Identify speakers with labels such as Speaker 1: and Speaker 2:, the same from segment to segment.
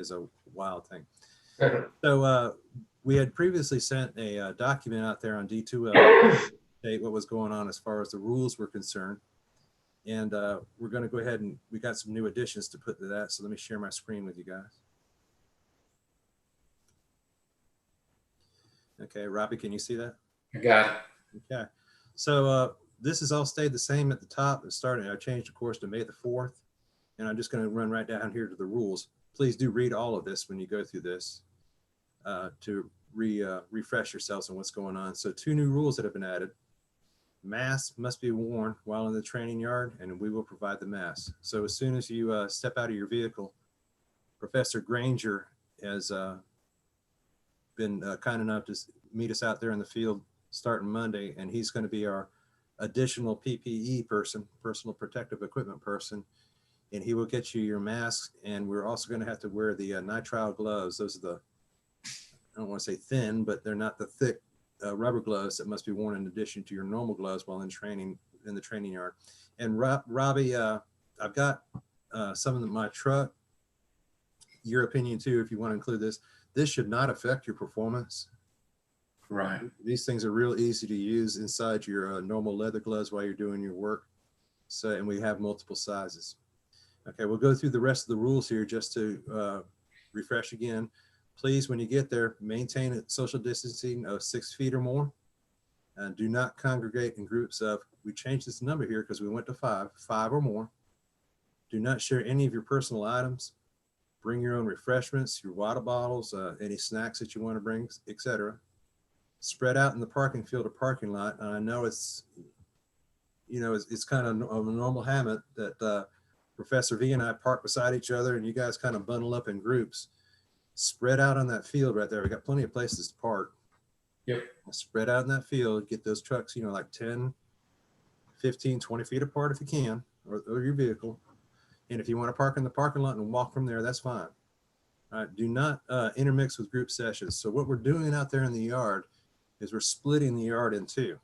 Speaker 1: is a wild thing. So we had previously sent a document out there on D2L, state what was going on as far as the rules were concerned. And we're going to go ahead and we got some new additions to put to that. So let me share my screen with you guys. Okay, Robbie, can you see that?
Speaker 2: I got it.
Speaker 1: Okay, so this has all stayed the same at the top. It started, I changed the course to May the 4th, and I'm just going to run right down here to the rules. Please do read all of this when you go through this to refresh yourselves on what's going on. So 2 new rules that have been added. Masks must be worn while in the training yard, and we will provide the masks. So as soon as you step out of your vehicle, Professor Granger has been kind enough to meet us out there in the field starting Monday, and he's going to be our additional PPE person, personal protective equipment person, and he will get you your masks. And we're also going to have to wear the nitrile gloves. Those are the, I don't want to say thin, but they're not the thick rubber gloves that must be worn in addition to your normal gloves while in training in the training yard. And Robbie, I've got some of my truck. Your opinion too, if you want to include this. This should not affect your performance.
Speaker 2: Right.
Speaker 1: These things are real easy to use inside your normal leather gloves while you're doing your work. So, and we have multiple sizes. Okay, we'll go through the rest of the rules here just to refresh again. Please, when you get there, maintain a social distancing of 6 feet or more. And do not congregate in groups of, we changed this number here because we went to 5 or more. Do not share any of your personal items. Bring your own refreshments, your water bottles, any snacks that you want to bring, etc. Spread out in the parking field or parking lot. And I know it's, you know, it's kind of a normal habit that Professor V and I park beside each other and you guys kind of bundle up in groups. Spread out on that field right there. We got plenty of places to park.
Speaker 2: Yep.
Speaker 1: Spread out in that field, get those trucks, you know, like 10, 15, 20 feet apart if you can, or your vehicle. And if you want to park in the parking lot and walk from there, that's fine. All right, do not intermix with group sessions. So what we're doing out there in the yard is we're splitting the yard in 2.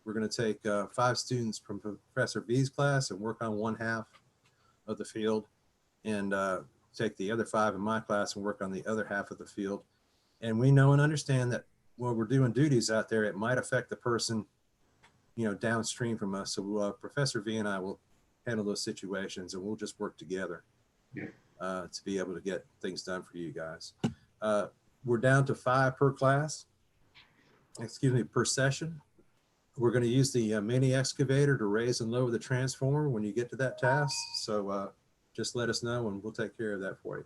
Speaker 1: We're going to take 5 students from Professor V's class and work on one half of the field, and take the other 5 in my class and work on the other half of the field. And we know and understand that when we're doing duties out there, it might affect the person, you know, downstream from us. So Professor V and I will handle those situations, and we'll just work together to be able to get things done for you guys. We're down to 5 per class, per session. We're going to use the mini excavator to raise and lower the transformer when you get to that task. So just let us know and we'll take care of that for you.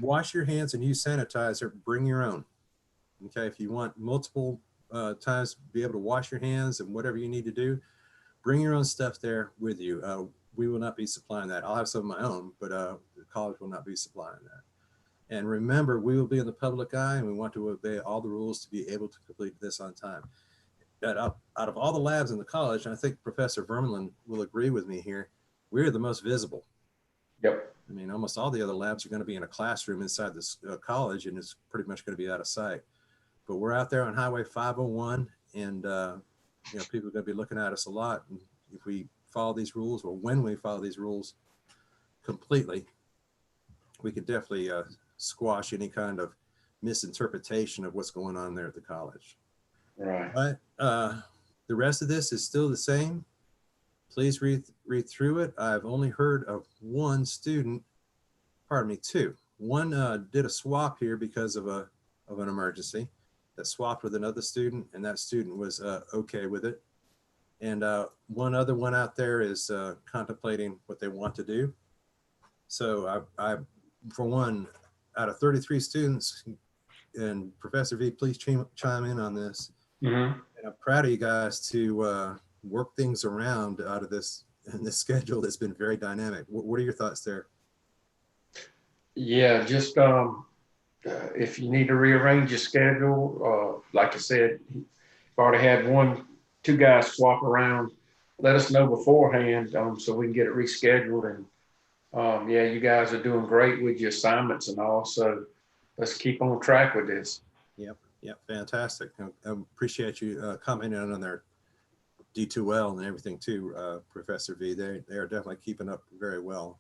Speaker 1: Wash your hands and use sanitizer. Bring your own. Okay, if you want multiple times to be able to wash your hands and whatever you need to do, bring your own stuff there with you. We will not be supplying that. I'll have some of my own, but the college will not be supplying that. And remember, we will be in the public eye and we want to obey all the rules to be able to complete this on time. Out of all the labs in the college, and I think Professor Vermelin will agree with me here, we're the most visible.
Speaker 2: Yep.
Speaker 1: I mean, almost all the other labs are going to be in a classroom inside this college, and it's pretty much going to be out of sight. But we're out there on Highway 501, and you know, people are going to be looking at us a lot. And if we follow these rules, or when we follow these rules completely, we could definitely squash any kind of misinterpretation of what's going on there at the college.
Speaker 2: Right.
Speaker 1: But the rest of this is still the same. Please read through it. I've only heard of 1 student, pardon me, 2. One did a swap here because of an emergency, that swapped with another student, and that student was okay with it. And one other one out there is contemplating what they want to do. So I for one, out of 33 students, and Professor V, please chime in on this.
Speaker 2: Mm-hmm.
Speaker 1: And I'm proud of you guys to work things around out of this schedule that's been very dynamic. What are your thoughts there?
Speaker 2: Yeah, just if you need to rearrange your schedule, like I said, you've already had 2 guys swap around. Let us know beforehand so we can get it rescheduled. And yeah, you guys are doing great with your assignments and all. So let's keep on track with this.
Speaker 1: Yep, fantastic. I appreciate you commenting on their D2L and everything too, Professor V. They are definitely keeping up very well.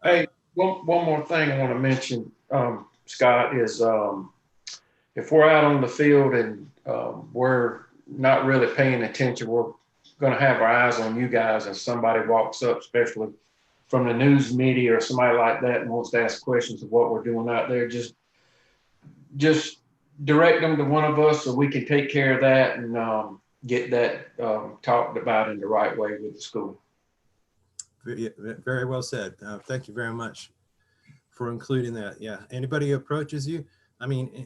Speaker 2: Hey, one more thing I want to mention, Scott, is if we're out on the field and we're not really paying attention, we're going to have our eyes on you guys, and somebody walks up, especially from the news media or somebody like that, and wants to ask questions of what we're doing out there, just direct them to one of us so we can take care of that and get that talked about in the right way with the school.
Speaker 1: Very well said. Thank you very much for including that. Yeah, anybody who approaches you, I mean,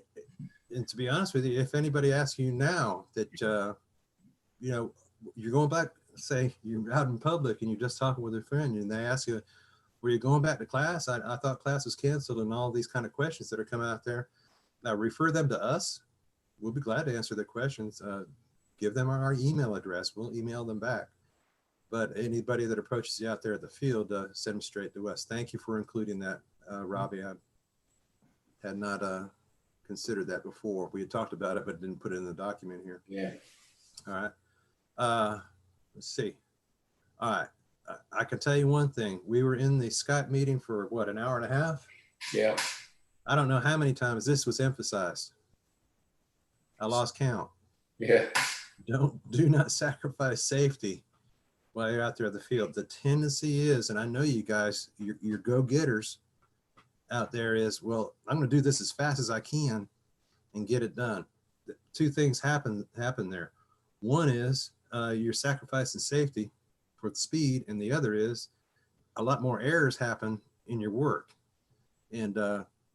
Speaker 1: and to be honest with you, if anybody asks you now that, you know, you're going back, say you're out in public and you're just talking with a friend and they ask you, were you going back to class? I thought class was canceled, and all these kind of questions that are coming out there. Now refer them to us. We'll be glad to answer their questions. Give them our email address. We'll email them back. But anybody that approaches you out there at the field, send them straight to us. Thank you for including that, Robbie. I had not considered that before. We had talked about it, but didn't put it in the document here.
Speaker 2: Yeah.
Speaker 1: All right. Let's see. All right. I can tell you one thing. We were in the Skype meeting for what, an hour and a half?
Speaker 2: Yeah.
Speaker 1: I don't know how many times this was emphasized. I lost count.
Speaker 2: Yeah.
Speaker 1: Do not sacrifice safety while you're out there in the field. The tendency is, and I know you guys, you're go-getters out there, is, well, I'm going to do this as fast as I can and get it done. Two things happen there. One is you're sacrificing safety for the speed, and the other is a lot more errors happen in your work, and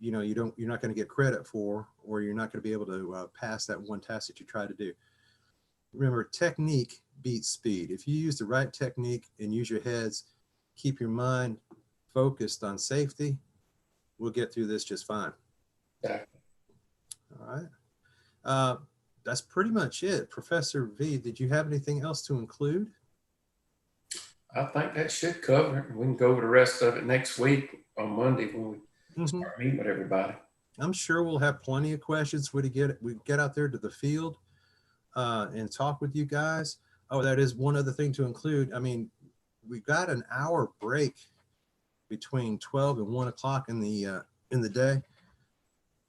Speaker 1: you know, you're not going to get credit for, or you're not going to be able to pass that one task that you try to do. Remember, technique beats speed. If you use the right technique and use your heads, keep your mind focused on safety, we'll get through this just fine.
Speaker 2: Yeah.
Speaker 1: All right. That's pretty much it. Professor V, did you have anything else to include?
Speaker 2: I think that should cover it. We can go over the rest of it next week on Monday when we start meeting with everybody.
Speaker 1: I'm sure we'll have plenty of questions when we get out there to the field and talk with you guys. Oh, that is one other thing to include. I mean, we've got an hour break between 12 and 1 o'clock in the day.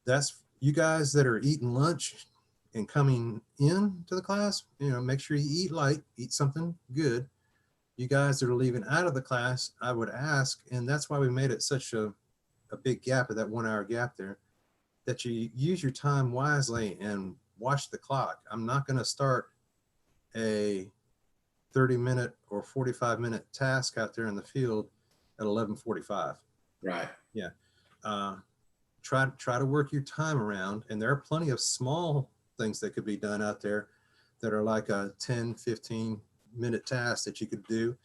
Speaker 1: That's you guys that are eating lunch and coming in to the class, you know, make sure you eat light, eat something good. You guys that are leaving out of the class, I would ask, and that's why we made it such a big gap of that 1 hour gap there, that you use your time wisely and watch the clock. I'm not going to start a 30-minute or 45-minute task out there in the field at 11:45.
Speaker 2: Right.
Speaker 1: Yeah. Try to work your time around, and there are plenty of small things that could be done out there that are like a 10-15-minute task that you could do.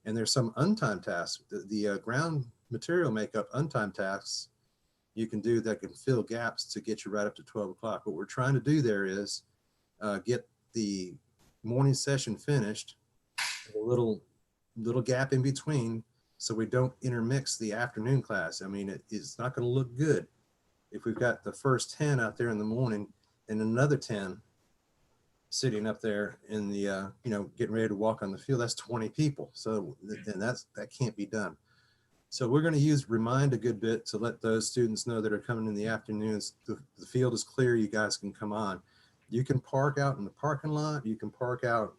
Speaker 1: And there's some untimed tasks. The ground material makeup untimed tasks you can do that can fill gaps to get you right up to 12 o'clock. What we're trying to do there is get the morning session finished, a little gap in between, so we don't intermix the afternoon class. I mean, it's not going to look good if we've got the first 10 out there in the morning and another 10 sitting up there in the, you know, getting ready to walk on the field. That's 20 people. So then that can't be done. So we're going to use Remind a good bit to let those students know that are coming in the afternoons. The field is clear. You guys can come on. You can park out in the parking lot. You can park out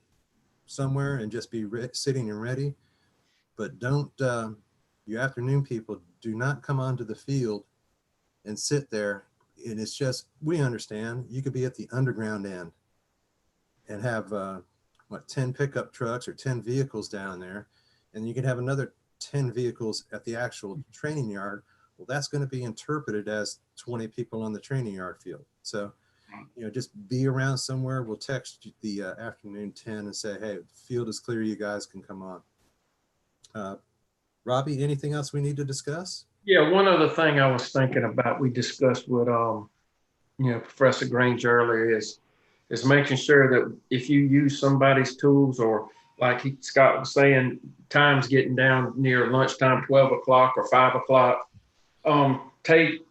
Speaker 1: somewhere and just be sitting and ready. But don't, you afternoon people, do not come onto the field and sit there. And it's just, we understand you could be at the underground end and have 10 pickup trucks or 10 vehicles down there, and you can have another 10 vehicles at the actual training yard. Well, that's going to be interpreted as 20 people on the training yard field. So, you know, just be around somewhere. We'll text you the afternoon 10 and say, hey, the field is clear. You guys can come on. Robbie, anything else we need to discuss?
Speaker 2: Yeah, one other thing I was thinking about, we discussed with Professor Grange earlier, is making sure that if you use somebody's tools, or like Scott was saying, time's getting down near lunchtime, 12 o'clock or 5 o'clock, take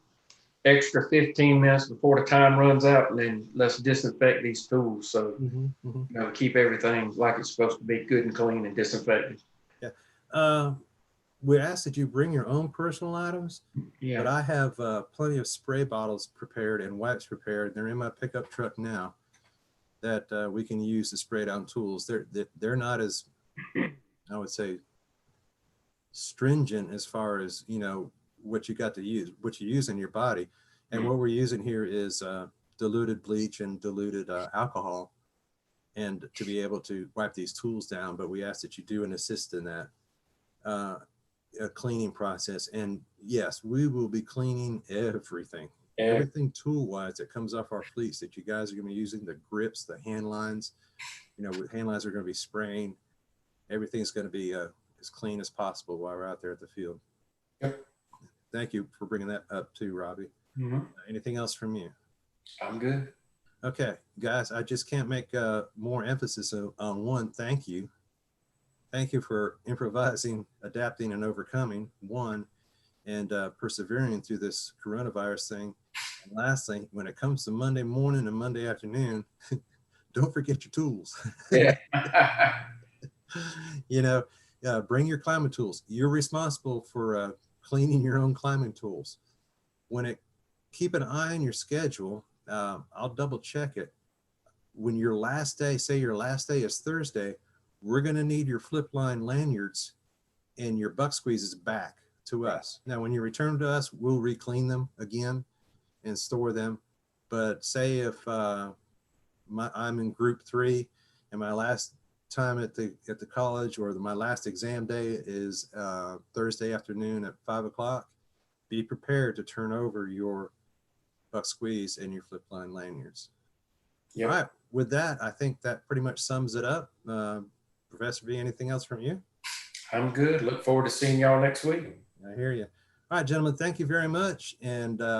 Speaker 2: extra 15 minutes before the time runs out, and then let's disinfect these tools. So, you know, keep everything like it's supposed to be, good and clean and disinfected.
Speaker 1: Yeah. we ask that you bring your own personal items, but
Speaker 2: Yeah.
Speaker 1: I have plenty of spray bottles prepared and wipes prepared. They're in my pickup truck now that we can use to spray down tools. They're not as, I would say, stringent as far as, you know, what you got to use, what you use in your body. And what we're using here is diluted bleach and diluted alcohol, and to be able to wipe these tools down. But we ask that you do an assist in that a cleaning process. And yes, we will be cleaning everything, everything tool wise that comes off our fleets that you guys are going to be using, the grips, the hand lines, you know, with hand lines are going to be spraying. Everything's going to be as clean as possible while we're out there at the field.
Speaker 2: Yep.
Speaker 1: Thank you for bringing that up too, Robbie. Anything else from you?
Speaker 2: I'm good.
Speaker 1: Okay, guys, I just can't make more emphasis on one. Thank you. Thank you for improvising, adapting, and overcoming, one, and persevering through this coronavirus thing. And lastly, when it comes to Monday morning and Monday afternoon, don't forget your tools.
Speaker 2: Yeah.
Speaker 1: You know, bring your climbing tools. You're responsible for cleaning your own climbing tools. Keep an eye on your schedule. I'll double check it. When your last day, say your last day is Thursday, we're going to need your flip line lanyards and your buck squeezes back to us. Now, when you return to us, we'll re-clean them again and store them. But say if I'm in group 3 and my last time at the college, or my last exam day is Thursday afternoon at 5 o'clock, be prepared to turn over your buck squeeze and your flip line lanyards.
Speaker 2: Yep.
Speaker 1: All right. With that, I think that pretty much sums it up. Professor V, anything else from you?
Speaker 2: I'm good. Look forward to seeing y'all next week.
Speaker 1: I hear you. All right, gentlemen, thank you very much. And